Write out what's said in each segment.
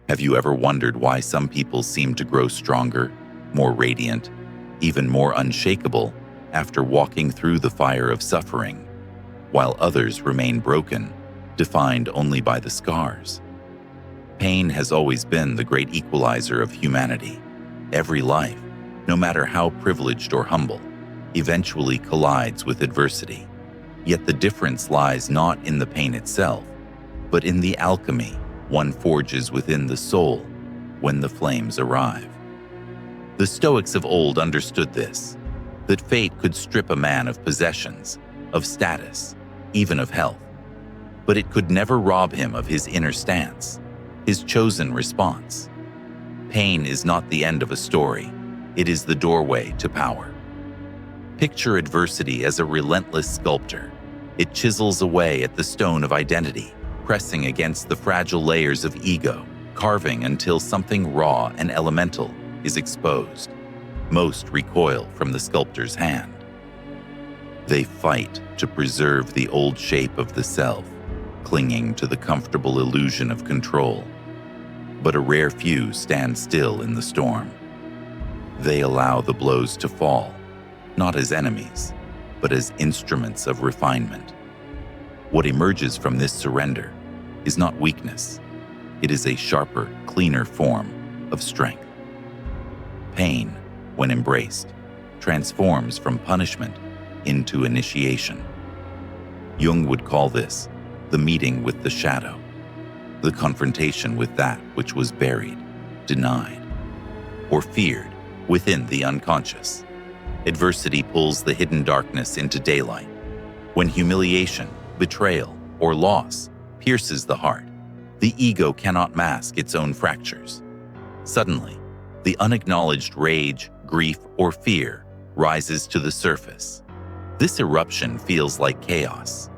Have you ever wondered why some people seem to grow stronger, more radiant, even more unshakable after walking through the fire of suffering, while others remain broken, defined only by the scars? Pain has always been the great equalizer of humanity. Every life, no matter how privileged or humble, eventually collides with adversity. Yet the difference lies not in the pain itself, but in the alchemy one forges within the soul when the flames arrive. The Stoics of old understood this, that fate could strip a man of possessions, of status, even of health, but it could never rob him of his inner stance, his chosen response. Pain is not the end of a story, it is the doorway to power. Picture adversity as a relentless sculptor. It chisels away at the stone of identity, pressing against the fragile layers of ego, carving until something raw and elemental is exposed. Most recoil from the sculptor's hand. They fight to preserve the old shape of the self, clinging to the comfortable illusion of control. But a rare few stand still in the storm. They allow the blows to fall, not as enemies, but as instruments of refinement. What emerges from this surrender is not weakness. It is a sharper, cleaner form of strength. Pain, when embraced, transforms from punishment into initiation. Jung would call this the meeting with the shadow, the confrontation with that which was buried, denied, or feared within the unconscious. Adversity pulls the hidden darkness into daylight. When humiliation, betrayal, or loss pierces the heart, the ego cannot mask its own fractures. Suddenly, the unacknowledged rage, grief, or fear rises to the surface. This eruption feels like chaos.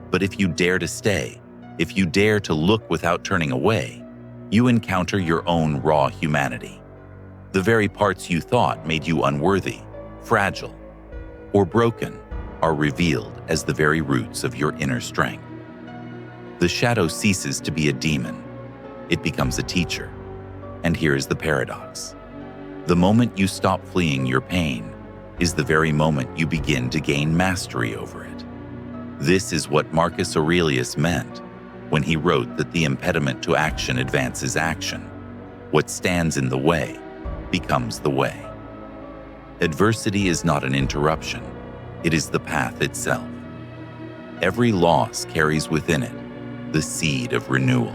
But if you dare to stay, if you dare to look without turning away, you encounter your own raw humanity. The very parts you thought made you unworthy, fragile, or broken are revealed as the very roots of your inner strength. The shadow ceases to be a demon. It becomes a teacher. And here is the paradox. The moment you stop fleeing your pain is the very moment you begin to gain mastery over it. This is what Marcus Aurelius meant when he wrote that the impediment to action advances action. What stands in the way becomes the way. Adversity is not an interruption. It is the path itself. Every loss carries within it the seed of renewal.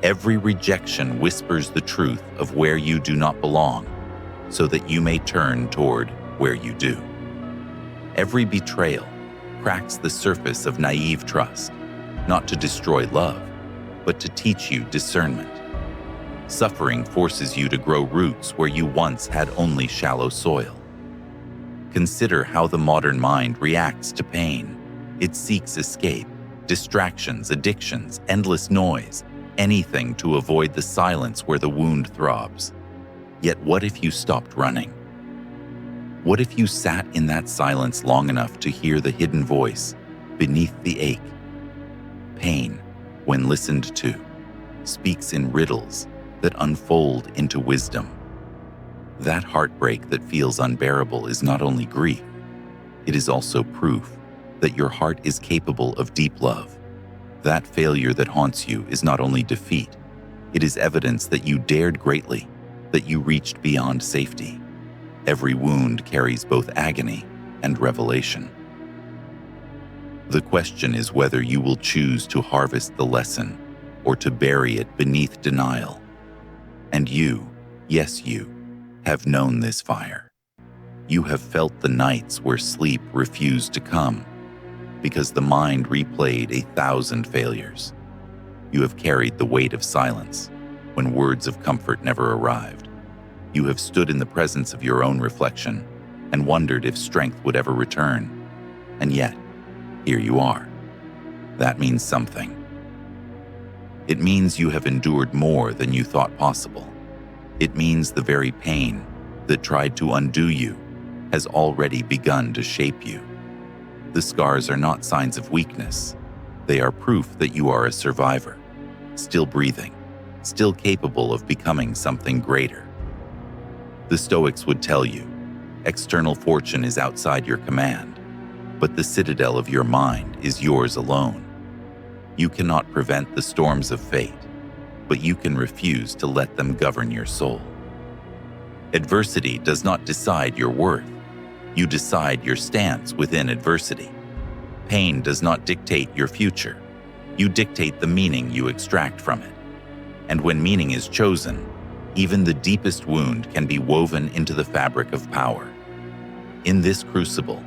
Every rejection whispers the truth of where you do not belong, so that you may turn toward where you do. Every betrayal cracks the surface of naive trust, not to destroy love, but to teach you discernment. Suffering forces you to grow roots where you once had only shallow soil. Consider how the modern mind reacts to pain. It seeks escape, distractions, addictions, endless noise, anything to avoid the silence where the wound throbs. Yet what if you stopped running? What if you sat in that silence long enough to hear the hidden voice beneath the ache? Pain, when listened to, speaks in riddles that unfold into wisdom. That heartbreak that feels unbearable is not only grief, it is also proof that your heart is capable of deep love. That failure that haunts you is not only defeat, it is evidence that you dared greatly, that you reached beyond safety. Every wound carries both agony and revelation. The question is whether you will choose to harvest the lesson or to bury it beneath denial. And you, yes you, have known this fire. You have felt the nights where sleep refused to come because the mind replayed 1,000 failures. You have carried the weight of silence when words of comfort never arrived. You have stood in the presence of your own reflection and wondered if strength would ever return. And yet, here you are. That means something. It means you have endured more than you thought possible. It means the very pain that tried to undo you has already begun to shape you. The scars are not signs of weakness. They are proof that you are a survivor, still breathing, still capable of becoming something greater. The Stoics would tell you, external fortune is outside your command, but the citadel of your mind is yours alone. You cannot prevent the storms of fate, but you can refuse to let them govern your soul. Adversity does not decide your worth. You decide your stance within adversity. Pain does not dictate your future. You dictate the meaning you extract from it. And when meaning is chosen, even the deepest wound can be woven into the fabric of power. In this crucible,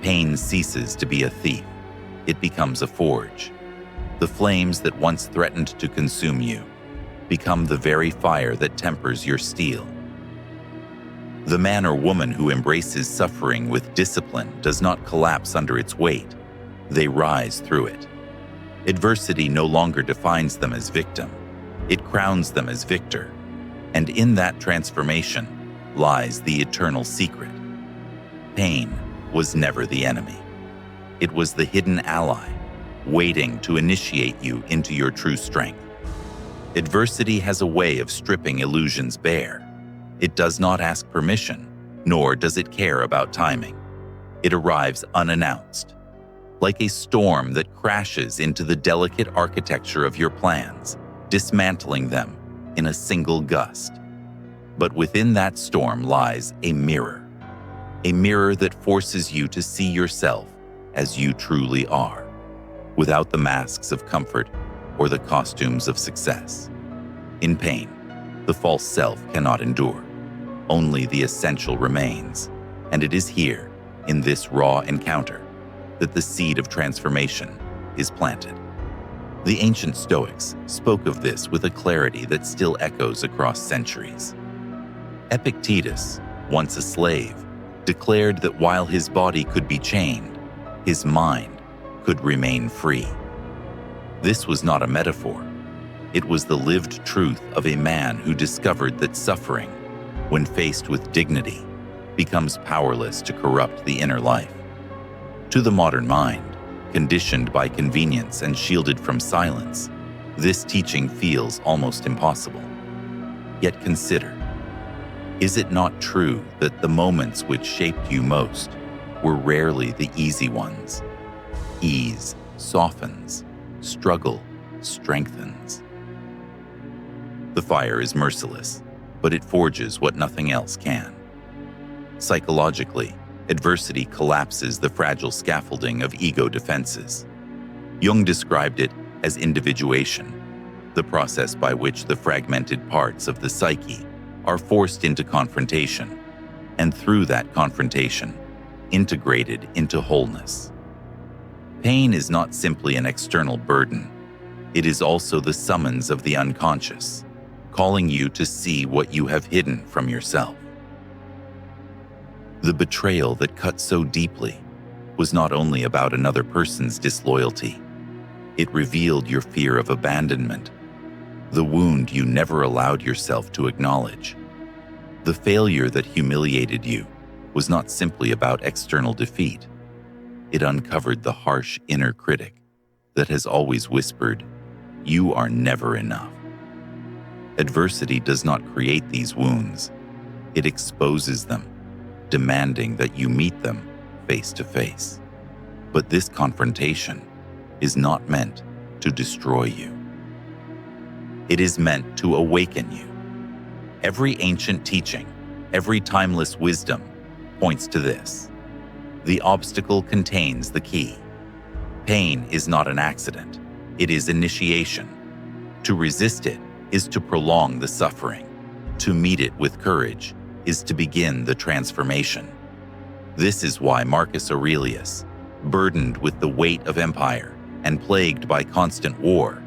pain ceases to be a thief. It becomes a forge. The flames that once threatened to consume you become the very fire that tempers your steel. The man or woman who embraces suffering with discipline does not collapse under its weight. They rise through it. Adversity no longer defines them as victim. It crowns them as victor. And in that transformation lies the eternal secret. Pain was never the enemy. It was the hidden ally, waiting to initiate you into your true strength. Adversity has a way of stripping illusions bare. It does not ask permission, nor does it care about timing. It arrives unannounced, like a storm that crashes into the delicate architecture of your plans, dismantling them in a single gust. But within that storm lies a mirror that forces you to see yourself as you truly are, without the masks of comfort or the costumes of success. In pain, the false self cannot endure. Only the essential remains, and it is here, in this raw encounter, that the seed of transformation is planted. The ancient Stoics spoke of this with a clarity that still echoes across centuries. Epictetus, once a slave, declared that while his body could be chained, his mind could remain free. This was not a metaphor. It was the lived truth of a man who discovered that suffering, when faced with dignity, becomes powerless to corrupt the inner life. To the modern mind, conditioned by convenience and shielded from silence, this teaching feels almost impossible. Yet consider, is it not true that the moments which shaped you most were rarely the easy ones? Ease softens, struggle strengthens. The fire is merciless, but it forges what nothing else can. Psychologically, adversity collapses the fragile scaffolding of ego defenses. Jung described it as individuation, the process by which the fragmented parts of the psyche are forced into confrontation, and through that confrontation, integrated into wholeness. Pain is not simply an external burden. It is also the summons of the unconscious, calling you to see what you have hidden from yourself. The betrayal that cut so deeply was not only about another person's disloyalty. It revealed your fear of abandonment, the wound you never allowed yourself to acknowledge. The failure that humiliated you was not simply about external defeat. It uncovered the harsh inner critic that has always whispered, "You are never enough." Adversity does not create these wounds. It exposes them, demanding that you meet them face to face. But this confrontation is not meant to destroy you. It is meant to awaken you. Every ancient teaching, every timeless wisdom points to this. The obstacle contains the key. Pain is not an accident. It is initiation. To resist it is to prolong the suffering. To meet it with courage is to begin the transformation. This is why Marcus Aurelius, burdened with the weight of empire and plagued by constant war,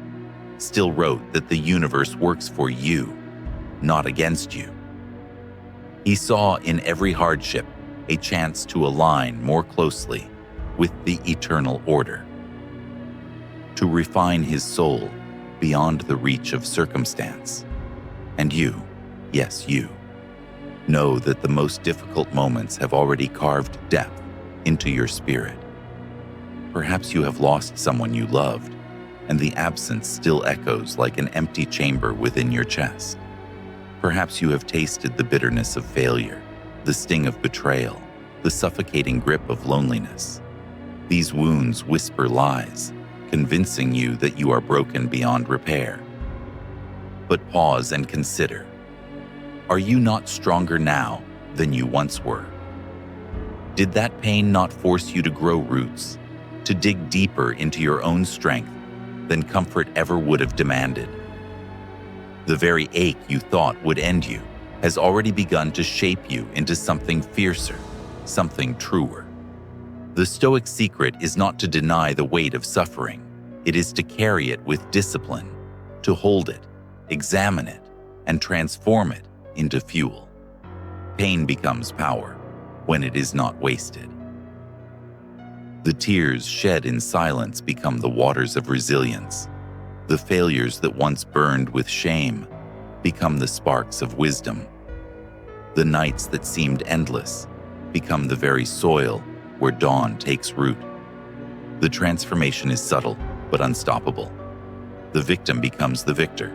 still wrote that the universe works for you, not against you. He saw in every hardship a chance to align more closely with the eternal order, to refine his soul beyond the reach of circumstance. And you, yes you, know that the most difficult moments have already carved depth into your spirit. Perhaps you have lost someone you loved, and the absence still echoes like an empty chamber within your chest. Perhaps you have tasted the bitterness of failure, the sting of betrayal, the suffocating grip of loneliness. These wounds whisper lies, convincing you that you are broken beyond repair. But pause and consider. Are you not stronger now than you once were? Did that pain not force you to grow roots, to dig deeper into your own strength than comfort ever would have demanded? The very ache you thought would end you has already begun to shape you into something fiercer, something truer. The Stoic secret is not to deny the weight of suffering. It is to carry it with discipline, to hold it, examine it, and transform it into fuel. Pain becomes power when it is not wasted. The tears shed in silence become the waters of resilience. The failures that once burned with shame become the sparks of wisdom. The nights that seemed endless become the very soil where dawn takes root. The transformation is subtle but unstoppable. The victim becomes the victor.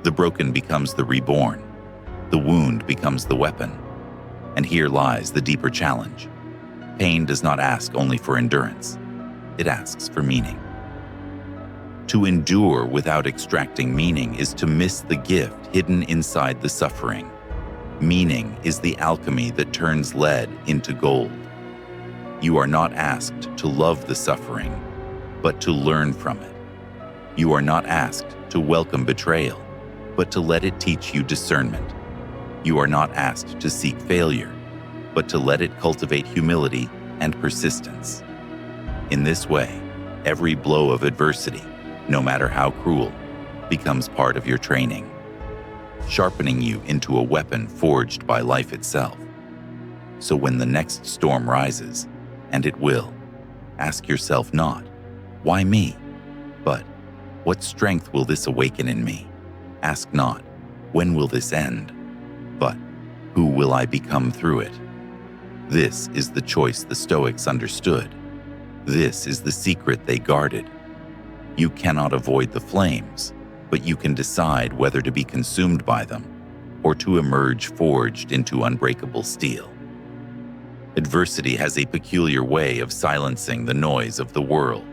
The broken becomes the reborn. The wound becomes the weapon. And here lies the deeper challenge. Pain does not ask only for endurance. It asks for meaning. To endure without extracting meaning is to miss the gift hidden inside the suffering. Meaning is the alchemy that turns lead into gold. You are not asked to love the suffering, but to learn from it. You are not asked to welcome betrayal, but to let it teach you discernment. You are not asked to seek failure, but to let it cultivate humility and persistence. In this way, every blow of adversity, no matter how cruel, becomes part of your training, sharpening you into a weapon forged by life itself. So when the next storm rises, and it will, ask yourself not, why me? But, what strength will this awaken in me? Ask not, when will this end? But, who will I become through it? This is the choice the Stoics understood. This is the secret they guarded. You cannot avoid the flames, but you can decide whether to be consumed by them or to emerge forged into unbreakable steel. Adversity has a peculiar way of silencing the noise of the world.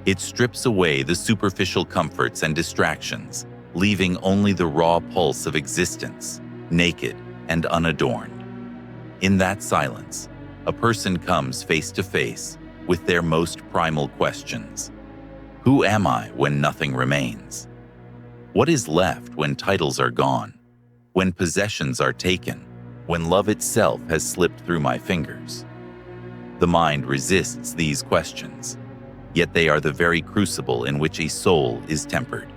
It strips away the superficial comforts and distractions, leaving only the raw pulse of existence, naked and unadorned. In that silence, a person comes face to face with their most primal questions. Who am I when nothing remains? What is left when titles are gone, when possessions are taken, when love itself has slipped through my fingers? The mind resists these questions, yet they are the very crucible in which a soul is tempered.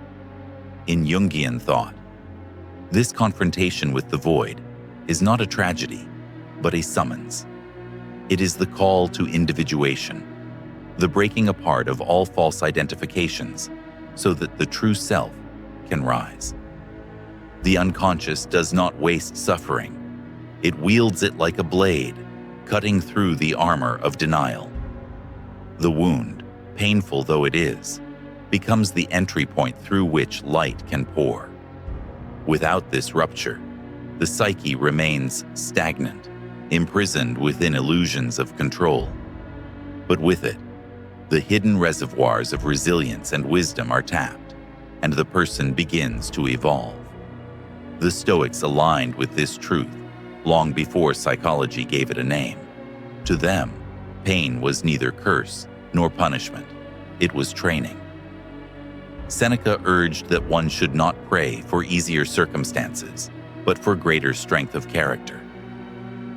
In Jungian thought, this confrontation with the void is not a tragedy, but a summons. It is the call to individuation, the breaking apart of all false identifications so that the true self can rise. The unconscious does not waste suffering. It wields it like a blade, cutting through the armor of denial. The wound, painful though it is, becomes the entry point through which light can pour. Without this rupture, the psyche remains stagnant, imprisoned within illusions of control. But with it, the hidden reservoirs of resilience and wisdom are tapped, and the person begins to evolve. The Stoics aligned with this truth long before psychology gave it a name. To them, pain was neither curse nor punishment. It was training. Seneca urged that one should not pray for easier circumstances, but for greater strength of character.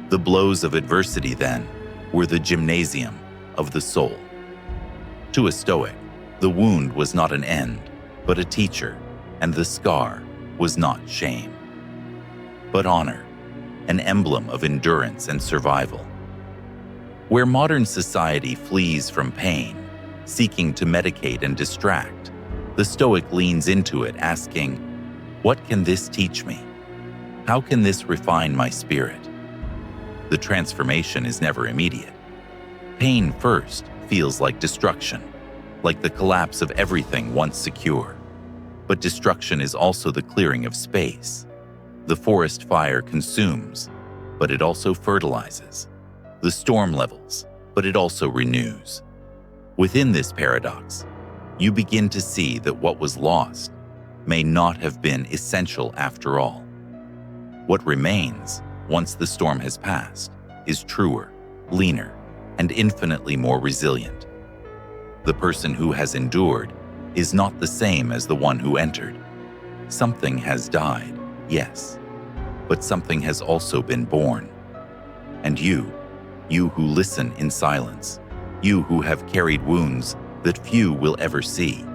The blows of adversity, then, were the gymnasium of the soul. To a Stoic, the wound was not an end, but a teacher, and the scar was not shame, but honor, an emblem of endurance and survival. Where modern society flees from pain, seeking to medicate and distract, the Stoic leans into it, asking, "What can this teach me? How can this refine my spirit?" The transformation is never immediate. Pain first feels like destruction, like the collapse of everything once secure. But destruction is also the clearing of space. The forest fire consumes, but it also fertilizes. The storm levels, but it also renews. Within this paradox, you begin to see that what was lost may not have been essential after all. What remains, once the storm has passed, is truer, leaner, and infinitely more resilient. The person who has endured is not the same as the one who entered. Something has died, yes, but something has also been born. And you who listen in silence, you who have carried wounds that few will ever see,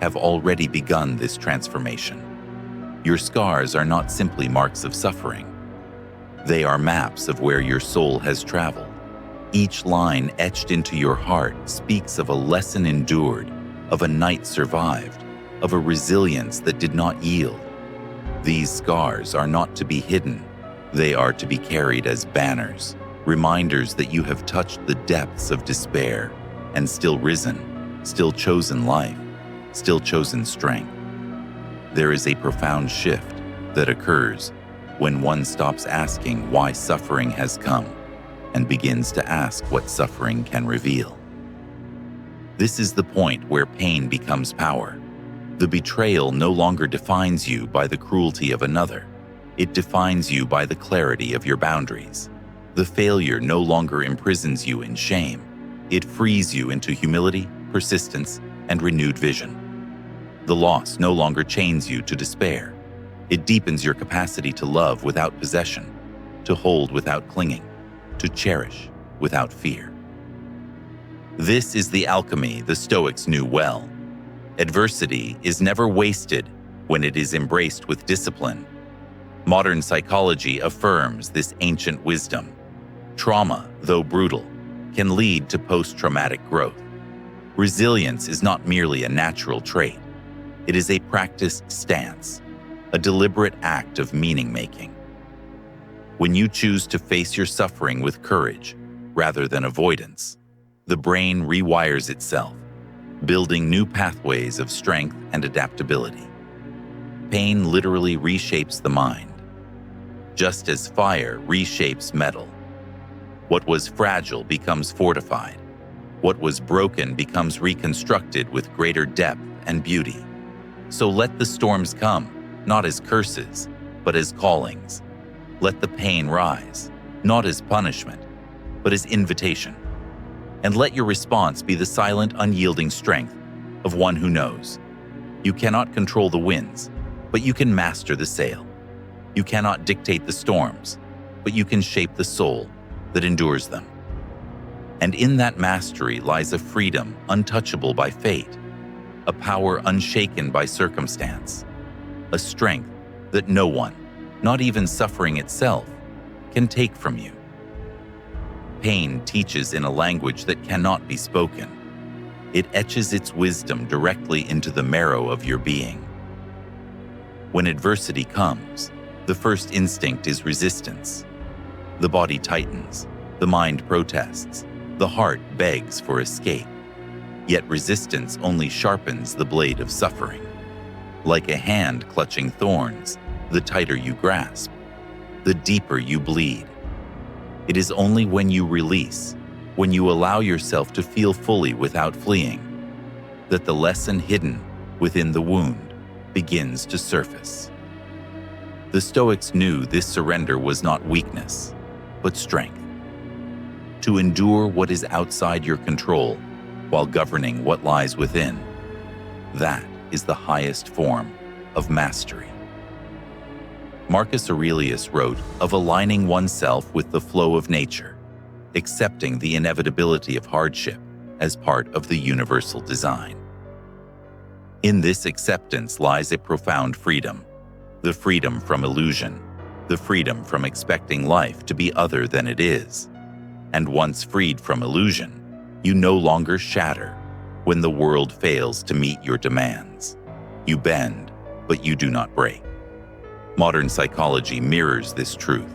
have already begun this transformation. Your scars are not simply marks of suffering. They are maps of where your soul has traveled. Each line etched into your heart speaks of a lesson endured, of a night survived, of a resilience that did not yield. These scars are not to be hidden. They are to be carried as banners, reminders that you have touched the depths of despair and still risen, still chosen life, still chosen strength. There is a profound shift that occurs when one stops asking why suffering has come and begins to ask what suffering can reveal. This is the point where pain becomes power. The betrayal no longer defines you by the cruelty of another. It defines you by the clarity of your boundaries. The failure no longer imprisons you in shame. It frees you into humility, persistence, and renewed vision. The loss no longer chains you to despair. It deepens your capacity to love without possession, to hold without clinging, to cherish without fear. This is the alchemy the Stoics knew well. Adversity is never wasted when it is embraced with discipline. Modern psychology affirms this ancient wisdom. Trauma, though brutal, can lead to post-traumatic growth. Resilience is not merely a natural trait. It is a practiced stance, a deliberate act of meaning-making. When you choose to face your suffering with courage rather than avoidance, the brain rewires itself, building new pathways of strength and adaptability. Pain literally reshapes the mind, just as fire reshapes metal. What was fragile becomes fortified. What was broken becomes reconstructed with greater depth and beauty. So let the storms come, not as curses, but as callings. Let the pain rise, not as punishment, but as invitation. And let your response be the silent, unyielding strength of one who knows. You cannot control the winds, but you can master the sail. You cannot dictate the storms, but you can shape the soul that endures them. And in that mastery lies a freedom untouchable by fate, a power unshaken by circumstance, a strength that no one, not even suffering itself, can take from you. Pain teaches in a language that cannot be spoken. It etches its wisdom directly into the marrow of your being. When adversity comes, the first instinct is resistance. The body tightens, the mind protests, the heart begs for escape. Yet resistance only sharpens the blade of suffering. Like a hand clutching thorns, the tighter you grasp, the deeper you bleed. It is only when you release, when you allow yourself to feel fully without fleeing, that the lesson hidden within the wound begins to surface. The Stoics knew this surrender was not weakness, but strength. To endure what is outside your control while governing what lies within, that is the highest form of mastery. Marcus Aurelius wrote of aligning oneself with the flow of nature, accepting the inevitability of hardship as part of the universal design. In this acceptance lies a profound freedom, the freedom from illusion, the freedom from expecting life to be other than it is. And once freed from illusion, you no longer shatter when the world fails to meet your demands. You bend, but you do not break. Modern psychology mirrors this truth.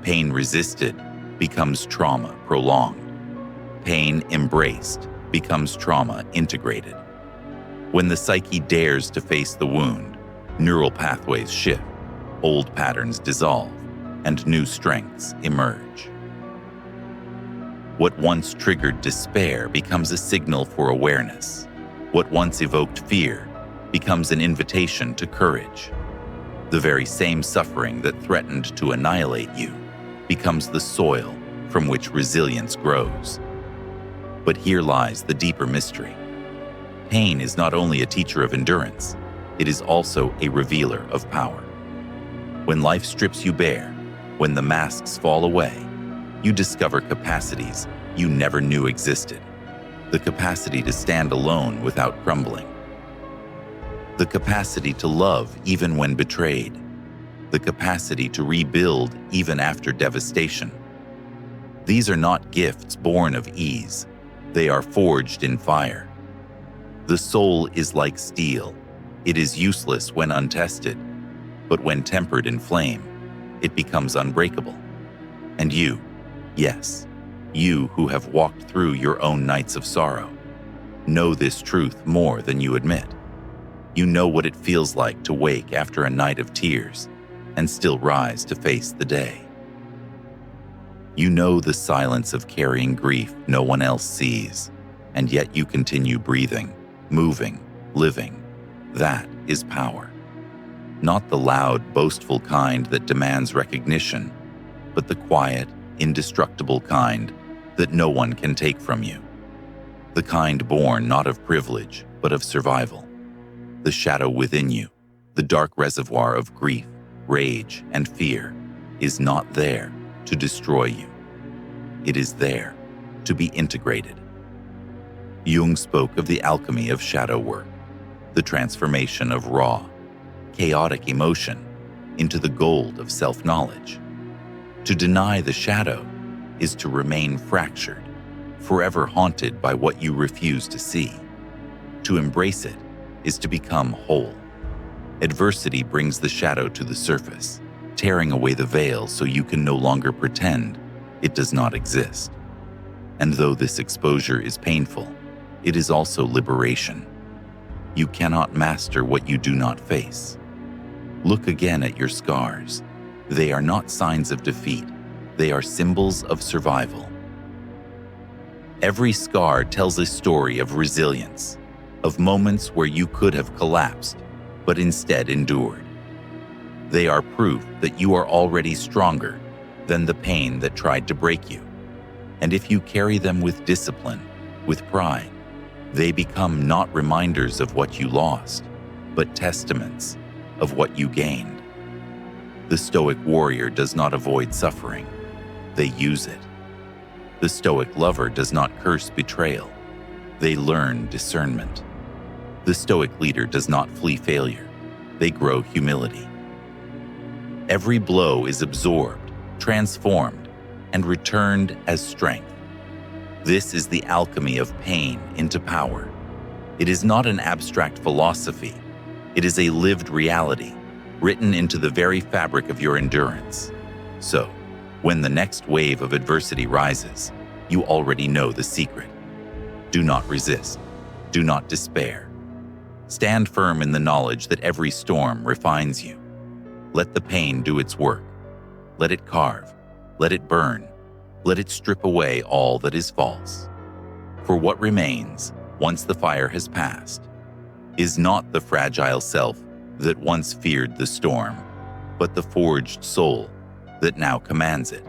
Pain resisted becomes trauma prolonged. Pain embraced becomes trauma integrated. When the psyche dares to face the wound, neural pathways shift, old patterns dissolve, and new strengths emerge. What once triggered despair becomes a signal for awareness. What once evoked fear becomes an invitation to courage. The very same suffering that threatened to annihilate you becomes the soil from which resilience grows. But here lies the deeper mystery. Pain is not only a teacher of endurance, it is also a revealer of power. When life strips you bare, when the masks fall away, you discover capacities you never knew existed. The capacity to stand alone without crumbling. The capacity to love even when betrayed. The capacity to rebuild even after devastation. These are not gifts born of ease. They are forged in fire. The soul is like steel. It is useless when untested, but when tempered in flame, it becomes unbreakable. And you, yes, you who have walked through your own nights of sorrow, know this truth more than you admit. You know what it feels like to wake after a night of tears and still rise to face the day. You know the silence of carrying grief no one else sees, and yet you continue breathing, moving, living. That is power. Not the loud, boastful kind that demands recognition, but the quiet, indestructible kind that no one can take from you. The kind born not of privilege, but of survival. The shadow within you, the dark reservoir of grief, rage, and fear, is not there to destroy you. It is there to be integrated. Jung spoke of the alchemy of shadow work, the transformation of raw, chaotic emotion into the gold of self-knowledge. To deny the shadow is to remain fractured, forever haunted by what you refuse to see. To embrace it is to become whole. Adversity brings the shadow to the surface, tearing away the veil so you can no longer pretend it does not exist. And though this exposure is painful, it is also liberation. You cannot master what you do not face. Look again at your scars. They are not signs of defeat. They are symbols of survival. Every scar tells a story of resilience, of moments where you could have collapsed, but instead endured. They are proof that you are already stronger than the pain that tried to break you. And if you carry them with discipline, with pride, they become not reminders of what you lost, but testaments of what you gained. The Stoic warrior does not avoid suffering, they use it. The Stoic lover does not curse betrayal, they learn discernment. The Stoic leader does not flee failure, they grow humility. Every blow is absorbed, transformed, and returned as strength. This is the alchemy of pain into power. It is not an abstract philosophy. It is a lived reality, written into the very fabric of your endurance. So, when the next wave of adversity rises, you already know the secret. Do not resist. Do not despair. Stand firm in the knowledge that every storm refines you. Let the pain do its work. Let it carve. Let it burn. Let it strip away all that is false. For what remains, once the fire has passed, is not the fragile self that once feared the storm, but the forged soul that now commands it.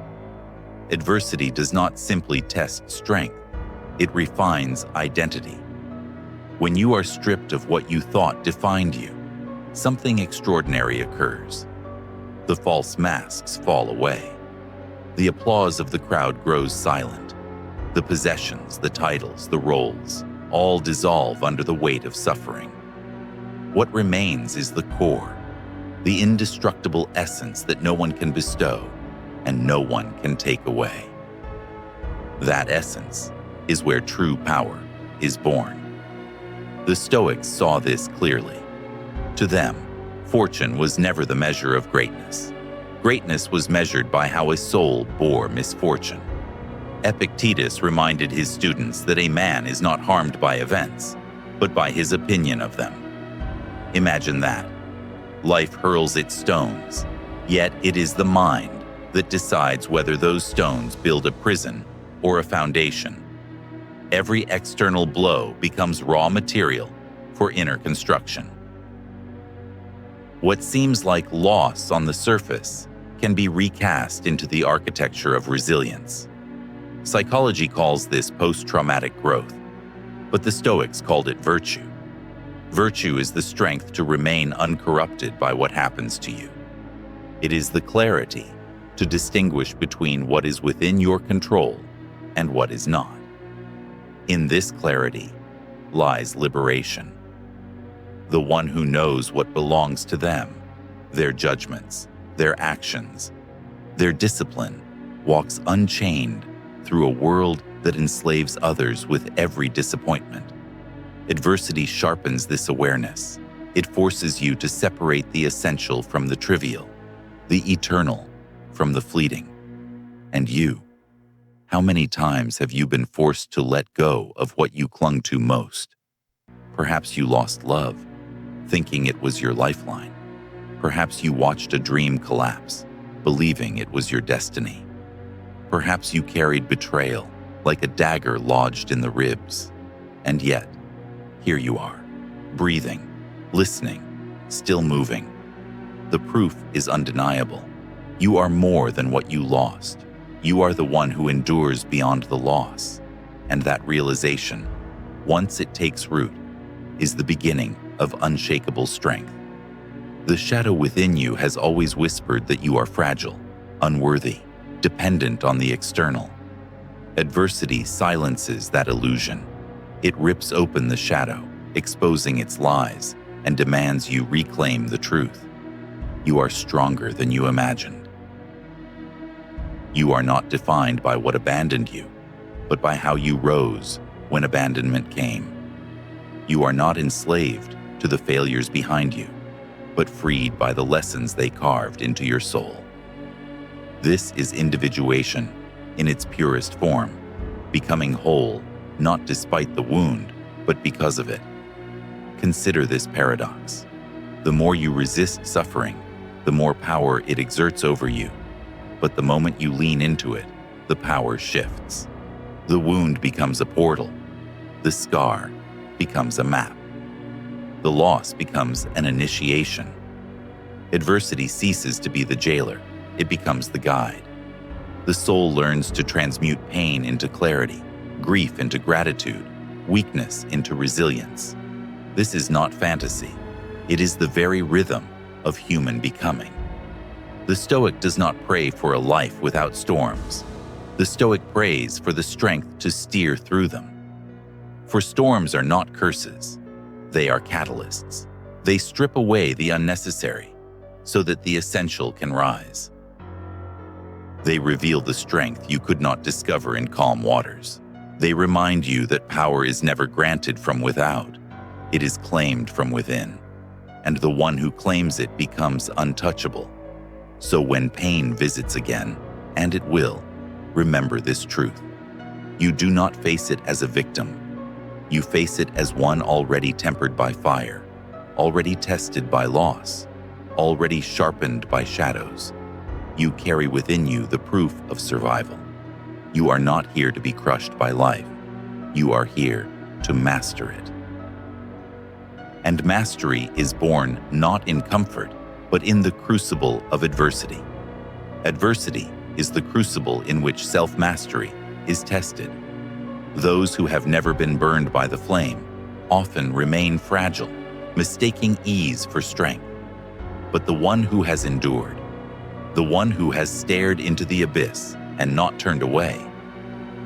Adversity does not simply test strength, it refines identity. When you are stripped of what you thought defined you, something extraordinary occurs. The false masks fall away. The applause of the crowd grows silent. The possessions, the titles, the roles, all dissolve under the weight of suffering. What remains is the core, the indestructible essence that no one can bestow and no one can take away. That essence is where true power is born. The Stoics saw this clearly. To them, fortune was never the measure of greatness. Greatness was measured by how a soul bore misfortune. Epictetus reminded his students that a man is not harmed by events, but by his opinion of them. Imagine that. Life hurls its stones, yet it is the mind that decides whether those stones build a prison or a foundation. Every external blow becomes raw material for inner construction. What seems like loss on the surface can be recast into the architecture of resilience. Psychology calls this post-traumatic growth, but the Stoics called it virtue. Virtue is the strength to remain uncorrupted by what happens to you. It is the clarity to distinguish between what is within your control and what is not. In this clarity lies liberation. The one who knows what belongs to them, their judgments, their actions, their discipline, walks unchained through a world that enslaves others with every disappointment. Adversity sharpens this awareness. It forces you to separate the essential from the trivial, the eternal from the fleeting. And you, how many times have you been forced to let go of what you clung to most? Perhaps you lost love, thinking it was your lifeline. Perhaps you watched a dream collapse, believing it was your destiny. Perhaps you carried betrayal like a dagger lodged in the ribs. And yet, here you are, breathing, listening, still moving. The proof is undeniable. You are more than what you lost. You are the one who endures beyond the loss. And that realization, once it takes root, is the beginning of unshakable strength. The shadow within you has always whispered that you are fragile, unworthy, dependent on the external. Adversity silences that illusion. It rips open the shadow, exposing its lies, and demands you reclaim the truth. You are stronger than you imagined. You are not defined by what abandoned you, but by how you rose when abandonment came. You are not enslaved to the failures behind you, but freed by the lessons they carved into your soul. This is individuation in its purest form, becoming whole, not despite the wound, but because of it. Consider this paradox. The more you resist suffering, the more power it exerts over you. But the moment you lean into it, the power shifts. The wound becomes a portal. The scar becomes a map. The loss becomes an initiation. Adversity ceases to be the jailer. It becomes the guide. The soul learns to transmute pain into clarity, grief into gratitude, weakness into resilience. This is not fantasy. It is the very rhythm of human becoming. The Stoic does not pray for a life without storms. The Stoic prays for the strength to steer through them. For storms are not curses. They are catalysts. They strip away the unnecessary so that the essential can rise. They reveal the strength you could not discover in calm waters. They remind you that power is never granted from without. It is claimed from within, and the one who claims it becomes untouchable. So when pain visits again, and it will, remember this truth. You do not face it as a victim. You face it as one already tempered by fire, already tested by loss, already sharpened by shadows. You carry within you the proof of survival. You are not here to be crushed by life. You are here to master it. And mastery is born not in comfort, but in the crucible of adversity. Adversity is the crucible in which self-mastery is tested. Those who have never been burned by the flame often remain fragile, mistaking ease for strength. But the one who has endured, the one who has stared into the abyss and not turned away,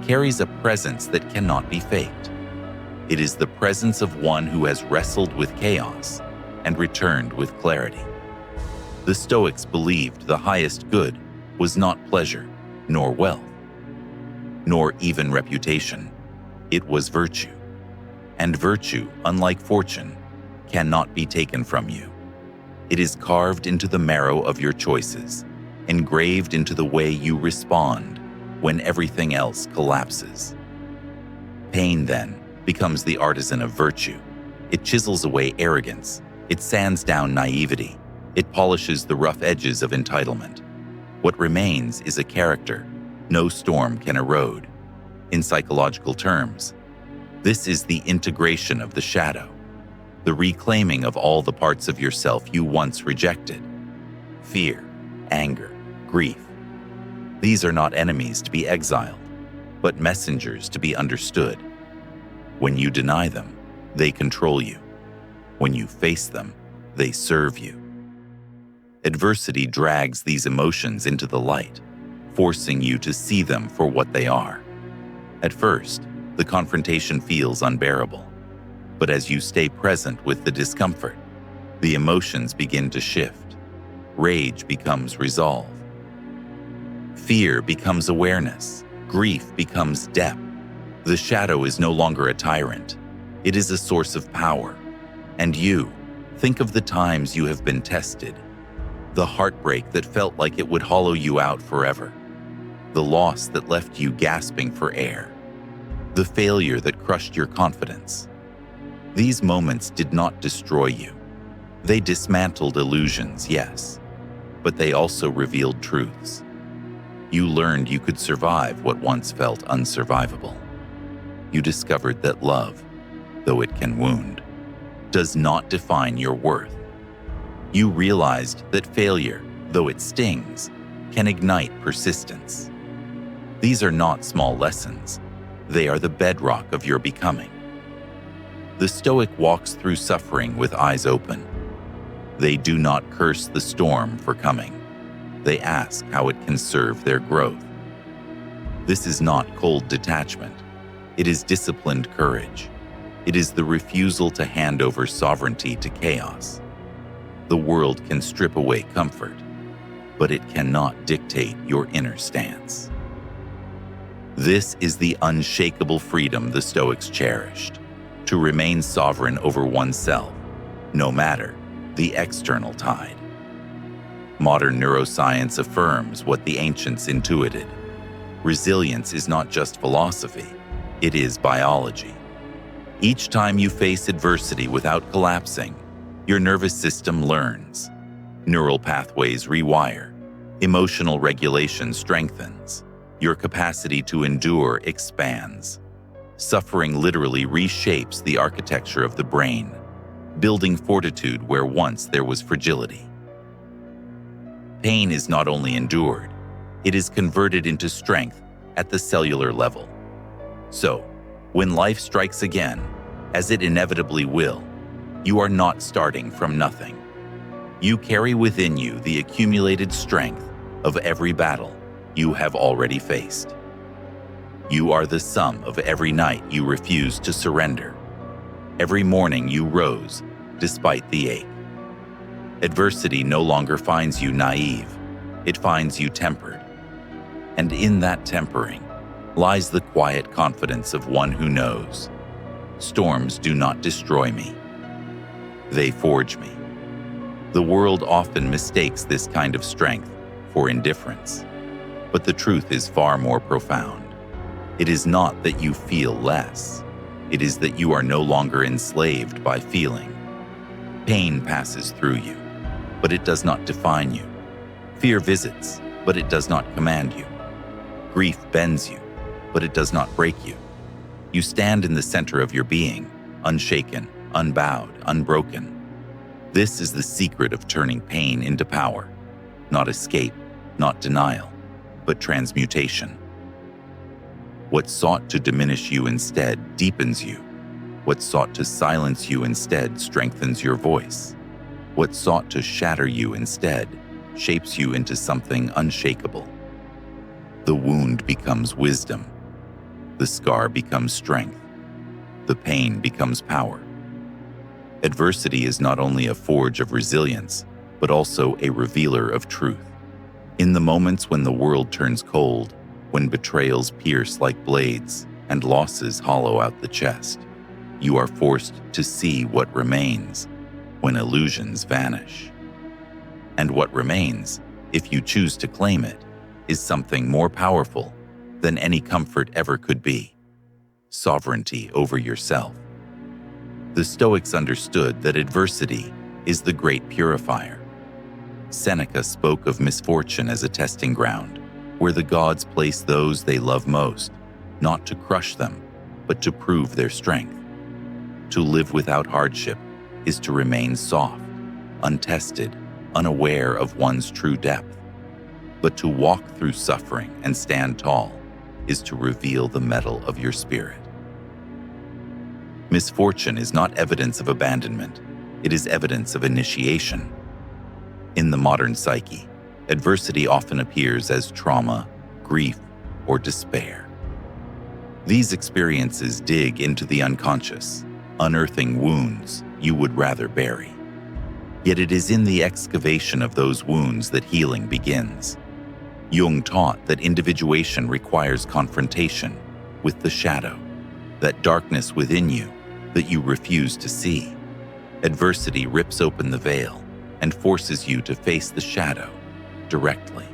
carries a presence that cannot be faked. It is the presence of one who has wrestled with chaos and returned with clarity. The Stoics believed the highest good was not pleasure, nor wealth, nor even reputation. It was virtue. And virtue, unlike fortune, cannot be taken from you. It is carved into the marrow of your choices, engraved into the way you respond, when everything else collapses. Pain, then, becomes the artisan of virtue. It chisels away arrogance. It sands down naivety. It polishes the rough edges of entitlement. What remains is a character no storm can erode. In psychological terms, this is the integration of the shadow, the reclaiming of all the parts of yourself you once rejected. Fear, anger, grief. These are not enemies to be exiled, but messengers to be understood. When you deny them, they control you. When you face them, they serve you. Adversity drags these emotions into the light, forcing you to see them for what they are. At first, the confrontation feels unbearable, but as you stay present with the discomfort, the emotions begin to shift. Rage becomes resolve. Fear becomes awareness. Grief becomes depth. The shadow is no longer a tyrant. It is a source of power. And you, think of the times you have been tested. The heartbreak that felt like it would hollow you out forever. The loss that left you gasping for air. The failure that crushed your confidence. These moments did not destroy you. They dismantled illusions, yes, but they also revealed truths. You learned you could survive what once felt unsurvivable. You discovered that love, though it can wound, does not define your worth. You realized that failure, though it stings, can ignite persistence. These are not small lessons. They are the bedrock of your becoming. The Stoic walks through suffering with eyes open. They do not curse the storm for coming. They ask how it can serve their growth. This is not cold detachment. It is disciplined courage. It is the refusal to hand over sovereignty to chaos. The world can strip away comfort, but it cannot dictate your inner stance. This is the unshakable freedom the Stoics cherished, to remain sovereign over oneself, no matter the external tide. Modern neuroscience affirms what the ancients intuited. Resilience is not just philosophy, it is biology. Each time you face adversity without collapsing, your nervous system learns. Neural pathways rewire. Emotional regulation strengthens. Your capacity to endure expands. Suffering literally reshapes the architecture of the brain, building fortitude where once there was fragility. Pain is not only endured, it is converted into strength at the cellular level. So, when life strikes again, as it inevitably will, you are not starting from nothing. You carry within you the accumulated strength of every battle you have already faced. You are the sum of every night you refused to surrender, every morning you rose despite the ache. Adversity no longer finds you naive, it finds you tempered. And in that tempering lies the quiet confidence of one who knows. Storms do not destroy me. They forge me. The world often mistakes this kind of strength for indifference, but the truth is far more profound. It is not that you feel less. It is that you are no longer enslaved by feeling. Pain passes through you, but it does not define you. Fear visits, but it does not command you. Grief bends you, but it does not break you. You stand in the center of your being, unshaken, unbowed, unbroken. This is the secret of turning pain into power. Not escape, not denial, but transmutation. What sought to diminish you instead deepens you. What sought to silence you instead strengthens your voice. What sought to shatter you instead shapes you into something unshakable. The wound becomes wisdom. The scar becomes strength. The pain becomes power. Adversity is not only a forge of resilience, but also a revealer of truth. In the moments when the world turns cold, when betrayals pierce like blades and losses hollow out the chest, you are forced to see what remains when illusions vanish. And what remains, if you choose to claim it, is something more powerful than any comfort ever could be: sovereignty over yourself. The Stoics understood that adversity is the great purifier. Seneca spoke of misfortune as a testing ground, where the gods place those they love most, not to crush them, but to prove their strength. To live without hardship is to remain soft, untested, unaware of one's true depth. But to walk through suffering and stand tall is to reveal the mettle of your spirit. Misfortune is not evidence of abandonment, it is evidence of initiation. In the modern psyche, adversity often appears as trauma, grief, or despair. These experiences dig into the unconscious, unearthing wounds you would rather bury. Yet it is in the excavation of those wounds that healing begins. Jung taught that individuation requires confrontation with the shadow, that darkness within you that you refuse to see. Adversity rips open the veil and forces you to face the shadow directly.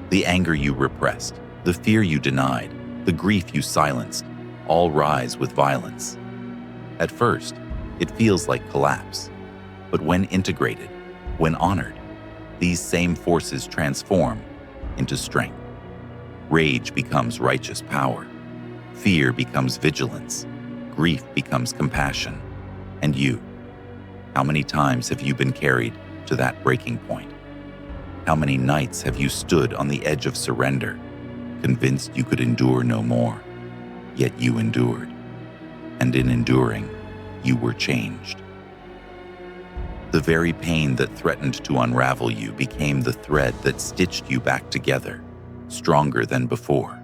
The anger you repressed, the fear you denied, the grief you silenced, all rise with violence. At first, it feels like collapse, but when integrated, when honored, these same forces transform into strength. Rage becomes righteous power, fear becomes vigilance, grief becomes compassion. And you, how many times have you been carried to that breaking point? How many nights have you stood on the edge of surrender, convinced you could endure no more, yet you endured, and in enduring, you were changed. The very pain that threatened to unravel you became the thread that stitched you back together, stronger than before.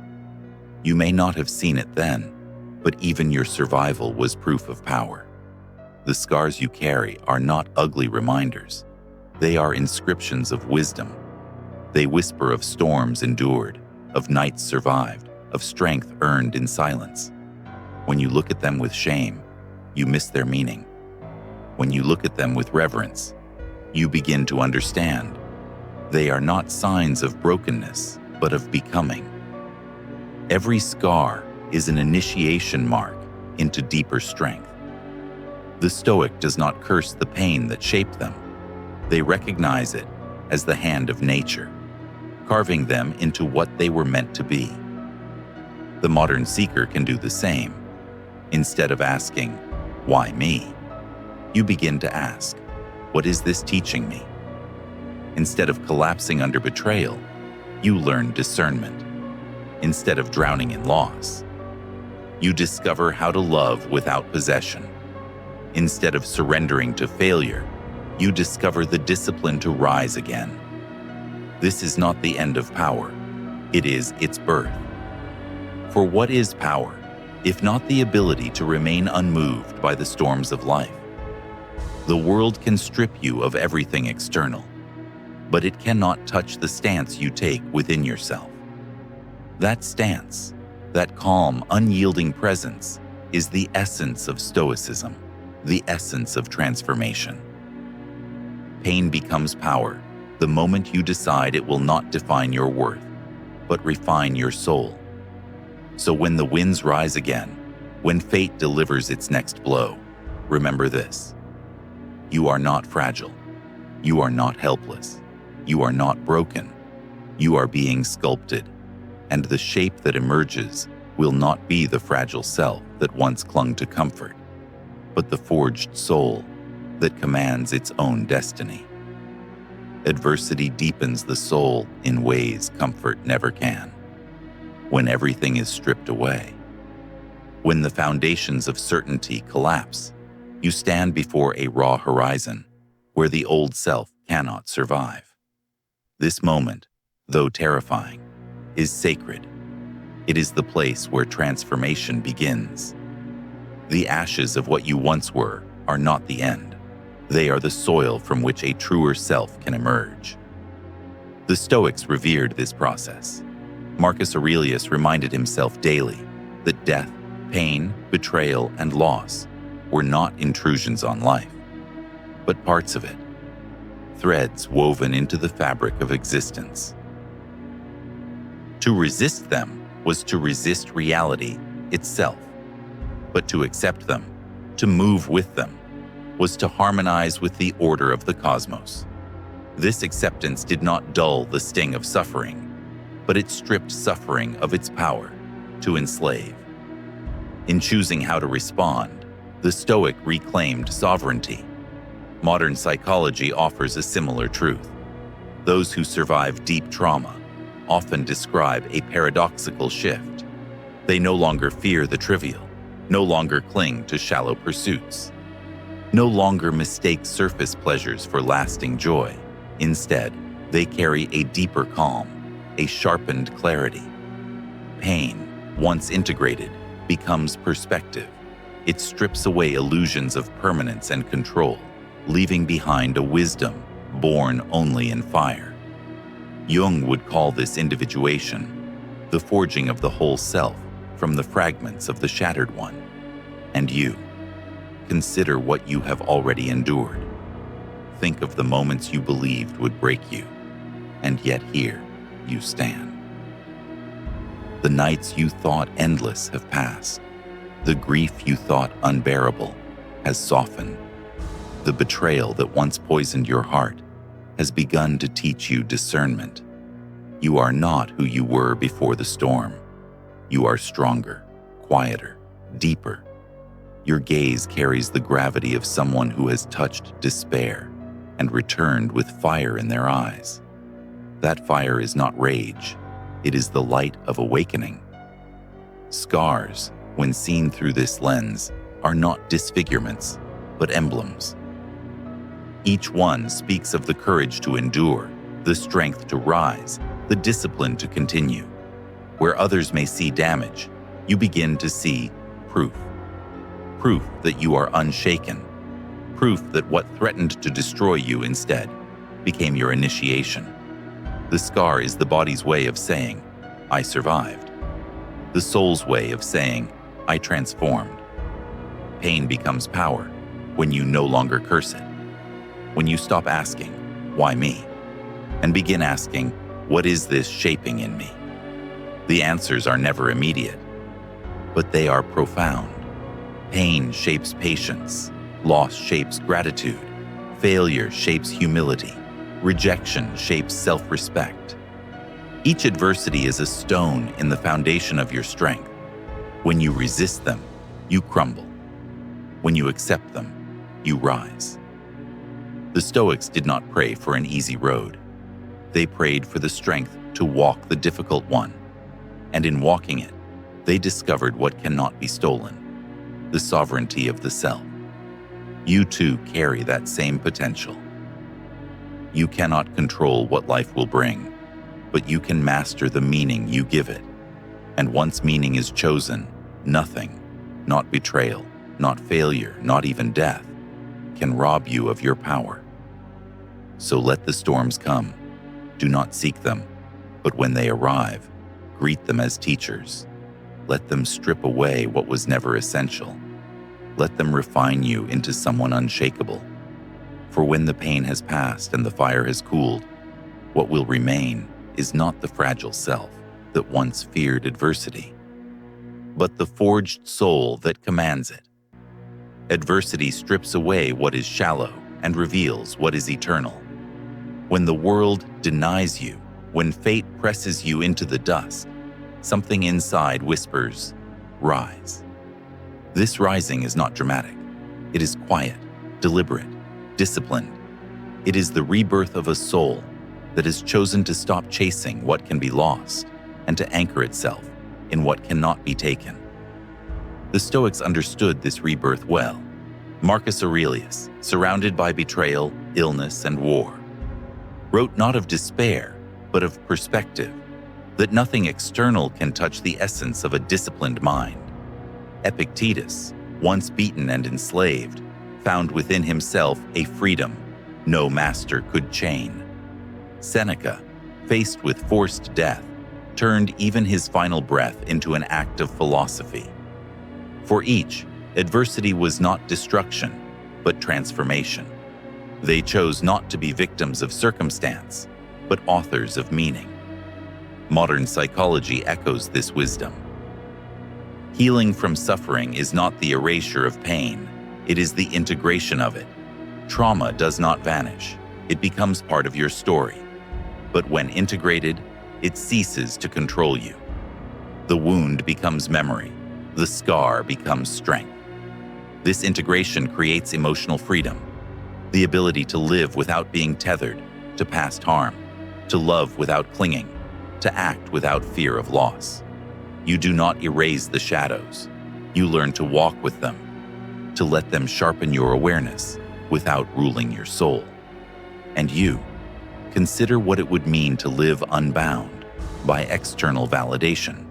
You may not have seen it then, but even your survival was proof of power. The scars you carry are not ugly reminders. They are inscriptions of wisdom. They whisper of storms endured, of nights survived, of strength earned in silence. When you look at them with shame, you miss their meaning. When you look at them with reverence, you begin to understand. They are not signs of brokenness, but of becoming. Every scar is an initiation mark into deeper strength. The Stoic does not curse the pain that shaped them. They recognize it as the hand of nature, carving them into what they were meant to be. The modern seeker can do the same. Instead of asking, "Why me?" you begin to ask, "What is this teaching me?" Instead of collapsing under betrayal, you learn discernment. Instead of drowning in loss, you discover how to love without possession. Instead of surrendering to failure, you discover the discipline to rise again. This is not the end of power, it is its birth. For what is power, if not the ability to remain unmoved by the storms of life? The world can strip you of everything external, but it cannot touch the stance you take within yourself. That stance, that calm, unyielding presence, is the essence of Stoicism, the essence of transformation. Pain becomes power the moment you decide it will not define your worth, but refine your soul. So when the winds rise again, when fate delivers its next blow, remember this: you are not fragile, you are not helpless, you are not broken, you are being sculpted, and the shape that emerges will not be the fragile self that once clung to comfort, but the forged soul that commands its own destiny. Adversity deepens the soul in ways comfort never can. When everything is stripped away, when the foundations of certainty collapse, you stand before a raw horizon where the old self cannot survive. This moment, though terrifying, is sacred. It is the place where transformation begins. The ashes of what you once were are not the end. They are the soil from which a truer self can emerge. The Stoics revered this process. Marcus Aurelius reminded himself daily that death, pain, betrayal, and loss were not intrusions on life, but parts of it, threads woven into the fabric of existence. To resist them was to resist reality itself. But to accept them, to move with them, was to harmonize with the order of the cosmos. This acceptance did not dull the sting of suffering, but it stripped suffering of its power to enslave. In choosing how to respond, the Stoic reclaimed sovereignty. Modern psychology offers a similar truth. Those who survive deep trauma often describe a paradoxical shift. They no longer fear the trivial, no longer cling to shallow pursuits, no longer mistake surface pleasures for lasting joy. Instead, they carry a deeper calm, a sharpened clarity. Pain, once integrated, becomes perspective. It strips away illusions of permanence and control, leaving behind a wisdom born only in fire. Jung would call this individuation the forging of the whole self from the fragments of the shattered one. And you, consider what you have already endured. Think of the moments you believed would break you, and yet here you stand. The nights you thought endless have passed. The grief you thought unbearable has softened. The betrayal that once poisoned your heart has begun to teach you discernment. You are not who you were before the storm. You are stronger, quieter, deeper. Your gaze carries the gravity of someone who has touched despair and returned with fire in their eyes. That fire is not rage, it is the light of awakening. Scars, when seen through this lens, are not disfigurements, but emblems. Each one speaks of the courage to endure, the strength to rise, the discipline to continue. Where others may see damage, you begin to see proof. Proof that you are unshaken. Proof that what threatened to destroy you instead became your initiation. The scar is the body's way of saying, I survived. The soul's way of saying, I transformed. Pain becomes power when you no longer curse it. When you stop asking, why me? And begin asking, what is this shaping in me? The answers are never immediate, but they are profound. Pain shapes patience, loss shapes gratitude, failure shapes humility, rejection shapes self-respect. Each adversity is a stone in the foundation of your strength. When you resist them, you crumble. When you accept them, you rise. The Stoics did not pray for an easy road. They prayed for the strength to walk the difficult one. And in walking it, they discovered what cannot be stolen, the sovereignty of the self. You too carry that same potential. You cannot control what life will bring, but you can master the meaning you give it. And once meaning is chosen, nothing, not betrayal, not failure, not even death, can rob you of your power. So let the storms come. Do not seek them, but when they arrive, greet them as teachers. Let them strip away what was never essential. Let them refine you into someone unshakable. For when the pain has passed and the fire has cooled, what will remain is not the fragile self that once feared adversity, but the forged soul that commands it. Adversity strips away what is shallow and reveals what is eternal. When the world denies you, when fate presses you into the dust, something inside whispers, rise. This rising is not dramatic. It is quiet, deliberate, disciplined. It is the rebirth of a soul that has chosen to stop chasing what can be lost and to anchor itself in what cannot be taken. The Stoics understood this rebirth well. Marcus Aurelius, surrounded by betrayal, illness, and war, wrote not of despair, but of perspective, that nothing external can touch the essence of a disciplined mind. Epictetus, once beaten and enslaved, found within himself a freedom no master could chain. Seneca, faced with forced death, turned even his final breath into an act of philosophy. For each, adversity was not destruction, but transformation. They chose not to be victims of circumstance, but authors of meaning. Modern psychology echoes this wisdom. Healing from suffering is not the erasure of pain, it is the integration of it. Trauma does not vanish, it becomes part of your story. But when integrated, it ceases to control you. The wound becomes memory, the scar becomes strength. This integration creates emotional freedom, the ability to live without being tethered to past harm, to love without clinging, to act without fear of loss. You do not erase the shadows. You learn to walk with them, to let them sharpen your awareness without ruling your soul. And you, consider what it would mean to live unbound by external validation,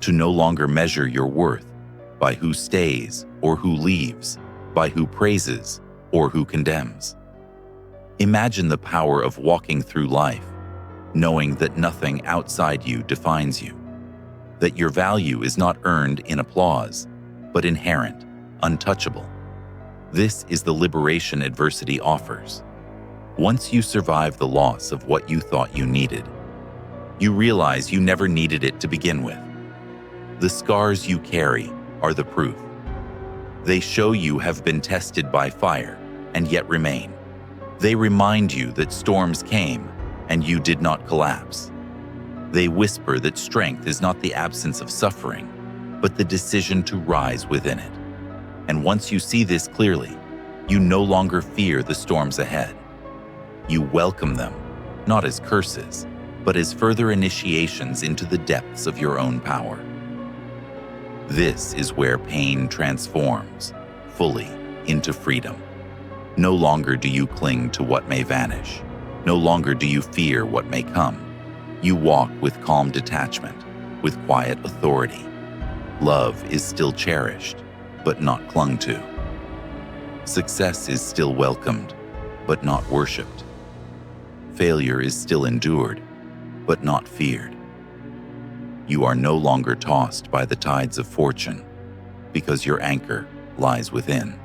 to no longer measure your worth by who stays or who leaves, by who praises or who condemns. Imagine the power of walking through life, knowing that nothing outside you defines you, that your value is not earned in applause, but inherent, untouchable. This is the liberation adversity offers. Once you survive the loss of what you thought you needed, you realize you never needed it to begin with. The scars you carry are the proof. They show you have been tested by fire and yet remain. They remind you that storms came and you did not collapse. They whisper that strength is not the absence of suffering, but the decision to rise within it. And once you see this clearly, you no longer fear the storms ahead. You welcome them, not as curses, but as further initiations into the depths of your own power. This is where pain transforms fully into freedom. No longer do you cling to what may vanish. No longer do you fear what may come. You walk with calm detachment, with quiet authority. Love is still cherished, but not clung to. Success is still welcomed, but not worshipped. Failure is still endured, but not feared. You are no longer tossed by the tides of fortune, because your anchor lies within.